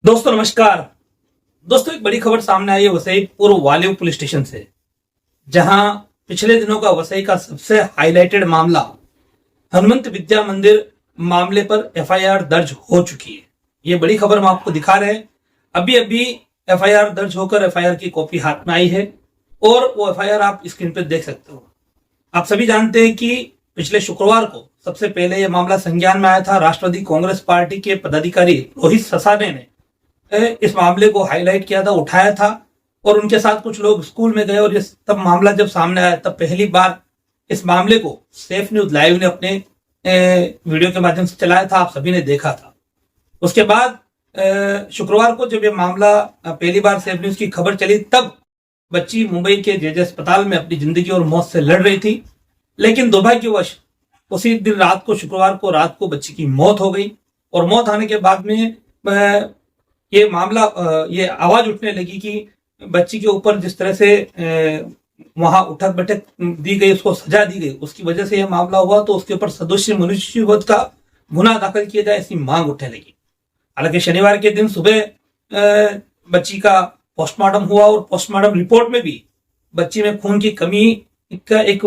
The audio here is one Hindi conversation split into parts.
दोस्तों नमस्कार। दोस्तों एक बड़ी खबर सामने आई है वसई पूर्व वालियो पुलिस स्टेशन से, जहां पिछले दिनों का वसई का सबसे हाईलाइटेड मामला हनुमंत विद्या मंदिर मामले पर एफआईआर दर्ज हो चुकी है। ये बड़ी खबर हम आपको दिखा रहे हैं। अभी अभी एफआईआर दर्ज होकर एफआईआर की कॉपी हाथ में आई है और वो एफआईआर आप स्क्रीन पर देख सकते हो। आप सभी जानते हैं कि पिछले शुक्रवार को सबसे पहले यह मामला संज्ञान में आया था। राष्ट्रवादी कांग्रेस पार्टी के पदाधिकारी रोहित ससाने ने इस मामले को हाईलाइट किया था, उठाया था और उनके साथ कुछ लोग स्कूल में गए और ये तब मामला जब सामने आया तब पहली बार इस मामले को सेफ न्यूज लाइव ने अपने वीडियो के माध्यम से चलाया था। आप सभी ने देखा था। उसके बाद शुक्रवार को जब ये मामला पहली बार सेफ न्यूज की खबर चली तब बच्ची मुंबई के जेजे अस्पताल में अपनी जिंदगी और मौत से लड़ रही थी, लेकिन दुर्भाग्यवश उसी दिन रात को, शुक्रवार को रात को बच्ची की मौत हो गई। और मौत आने के बाद में ये मामला, ये आवाज उठने लगी कि बच्ची के ऊपर जिस तरह से वहां उठक बैठक दी गई, उसको सजा दी गई, उसकी वजह से यह मामला हुआ, तो उसके ऊपर सदस्य मनुष्यवध का गुनाह दाखिल किया जाए ऐसी मांग उठने लगी। हालांकि शनिवार के दिन सुबह बच्ची का पोस्टमार्टम हुआ और पोस्टमार्टम रिपोर्ट में भी बच्ची में खून की कमी का एक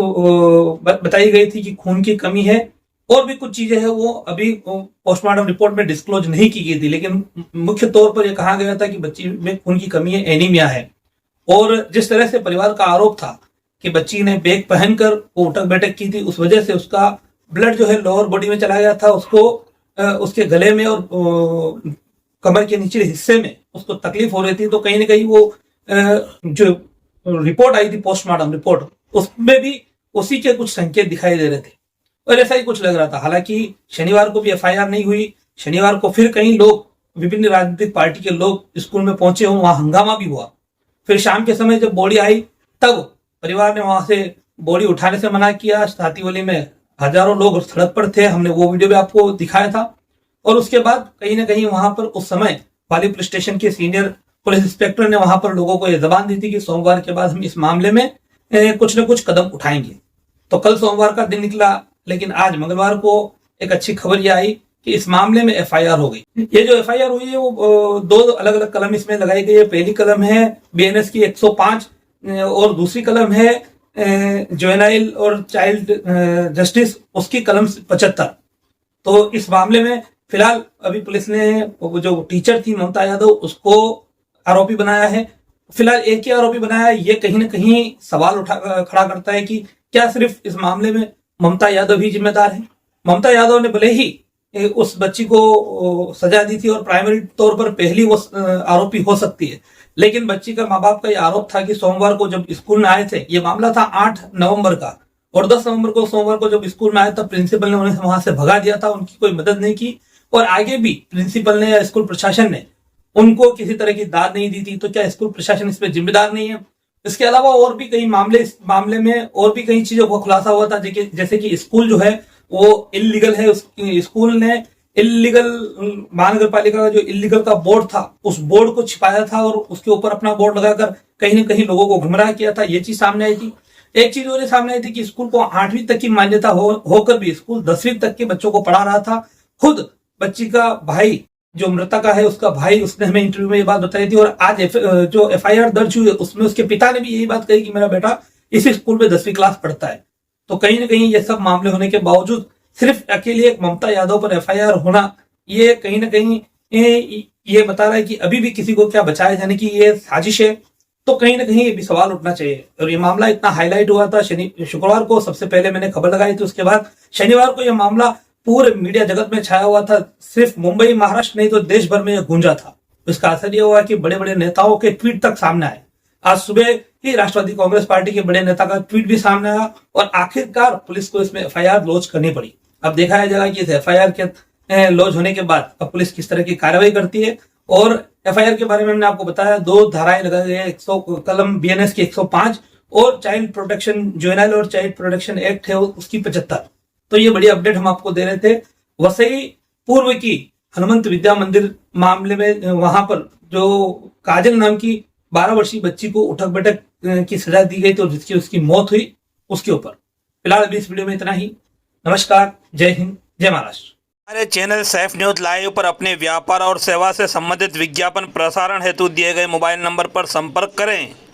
बताई गई थी कि खून की कमी है। और भी कुछ चीजें हैं वो अभी पोस्टमार्टम रिपोर्ट में डिस्क्लोज नहीं की गई थी, लेकिन मुख्य तौर पर यह कहा गया था कि बच्ची में खून की कमी है, एनीमिया है। और जिस तरह से परिवार का आरोप था कि बच्ची ने बैग पहनकर वो उठक बैठक की थी, उस वजह से उसका ब्लड जो है लोअर बॉडी में चला गया था, उसको उसके गले में और कमर के निचले हिस्से में उसको तकलीफ हो रही थी। तो कहीं ना कहीं वो जो रिपोर्ट आई थी पोस्टमार्टम रिपोर्ट, उसमें भी उसी के कुछ संकेत दिखाई दे रहे थे और ऐसा ही कुछ लग रहा था। हालांकि शनिवार को भी एफआईआर नहीं हुई। शनिवार को फिर कई लोग, विभिन्न राजनीतिक पार्टी के लोग स्कूल में पहुंचे, वहां हंगामा भी हुआ। फिर शाम के समय जब बॉडी आई तब परिवार ने वहां से बॉडी उठाने से मना किया। सातीवली में हजारों लोग सड़क पर थे, हमने वो वीडियो भी आपको दिखाया था। और उसके बाद कहीं ना कहीं वहां पर उस समय वाली पुलिस स्टेशन के सीनियर पुलिस इंस्पेक्टर ने वहां पर लोगों को यह जबान दी थी कि सोमवार के बाद हम इस मामले में कुछ न कुछ कदम उठाएंगे। तो कल सोमवार का दिन निकला, लेकिन आज मंगलवार को एक अच्छी खबर यह आई कि इस मामले में एफआईआर हो गई। ये जो एफआईआर हुई है वो दो अलग अलग कलम इसमें लगाई गई है। पहली कलम है बीएनएस की 105 और दूसरी कलम है जुवेनाइल और चाइल्ड जस्टिस, उसकी कलम 75। तो इस मामले में फिलहाल अभी पुलिस ने जो टीचर थी ममता यादव, उसको आरोपी बनाया है। फिलहाल एक ही आरोपी बनाया है। ये कहीं ना कहीं सवाल खड़ा करता है कि क्या सिर्फ इस मामले में ममता यादव ही जिम्मेदार है। ममता यादव ने भले ही उस बच्ची को सजा दी थी और प्राइमरी तौर पर पहली वो आरोपी हो सकती है, लेकिन बच्ची का माँ बाप का यह आरोप था कि सोमवार को जब स्कूल में आए थे, ये मामला था 8 नवंबर का, और 10 नवंबर को सोमवार को जब स्कूल में आए तब प्रिंसिपल ने उन्हें वहां से भगा दिया था, उनकी कोई मदद नहीं की। और आगे भी प्रिंसिपल ने या स्कूल प्रशासन ने उनको किसी तरह की दाद नहीं दी थी। तो क्या स्कूल प्रशासन इसमें जिम्मेदार नहीं है? इसके अलावा और भी कई मामले, इस मामले में और भी कई चीजों का खुलासा हुआ था, जैसे कि स्कूल जो है वो इलीगल है। स्कूल ने इलीगल, महानगर पालिका का जो इलीगल का बोर्ड था, उस बोर्ड को छिपाया था और उसके ऊपर अपना बोर्ड लगाकर कहीं ना कहीं लोगों को गुमराह किया था। ये चीज सामने आई थी। एक चीज और सामने आई थी कि स्कूल को 8वीं तक की मान्यता होकर भी स्कूल 10वीं तक के बच्चों को पढ़ा रहा था। खुद बच्ची का भाई जो मृतका है, उसका भाई, उसने हमें इंटरव्यू में ये बात बताई थी। और आज जो एफआईआर दर्ज हुई है उसमें उसके पिता ने भी यही बात कही कि मेरा बेटा इसी स्कूल में 10वीं क्लास पढ़ता है। तो कहीं ना कहीं ये सब मामले होने के बावजूद सिर्फ अकेले एक ममता यादव पर एफआईआर होना, ये कहीं ना कहीं ये बता रहा है कि अभी भी किसी को क्या बचाए जाने की ये साजिश है। तो कहीं ना कहीं ये भी सवाल उठना चाहिए। और ये मामला इतना हाईलाइट हुआ था शुक्रवार को, सबसे पहले मैंने खबर लगाई थी, उसके बाद शनिवार को यह मामला पूरे मीडिया जगत में छाया हुआ था। सिर्फ मुंबई, महाराष्ट्र नहीं तो देश भर में यह गूंजा था। इसका असर यह हुआ कि बड़े बड़े नेताओं के ट्वीट तक सामने आए। आज सुबह ही राष्ट्रवादी कांग्रेस पार्टी के बड़े नेता का ट्वीट भी सामने आया और आखिरकार पुलिस को इसमें एफआईआर लॉन्च करनी पड़ी। अब देखा जाएगा कि इस एफआईआर के लॉन्च होने के बाद अब पुलिस किस तरह की कार्रवाई करती है। और एफआईआर के बारे में हमने आपको बताया, 2 धाराएं लगाई गई है। कलम बीएनएस की 105 और चाइल्ड प्रोटेक्शन, जुवेनाइल और चाइल्ड प्रोटेक्शन एक्ट है उसकी 75। तो ये बड़ी अपडेट हम आपको दे रहे थे। वसई पूर्व की हनुमंत विद्या मंदिर मामले में वहां पर जो काजल नाम की 12 वर्षीय बच्ची को उठक बैठक की सजा दी गई, तो जिसकी उसकी मौत हुई, उसके ऊपर फिलहाल अभी इस वीडियो में इतना ही। नमस्कार, जय हिंद, जय महाराष्ट्र। हमारे चैनल सैफ न्यूज लाइव पर अपने व्यापार और सेवा से संबंधित विज्ञापन प्रसारण हेतु दिए गए मोबाइल नंबर पर संपर्क करें।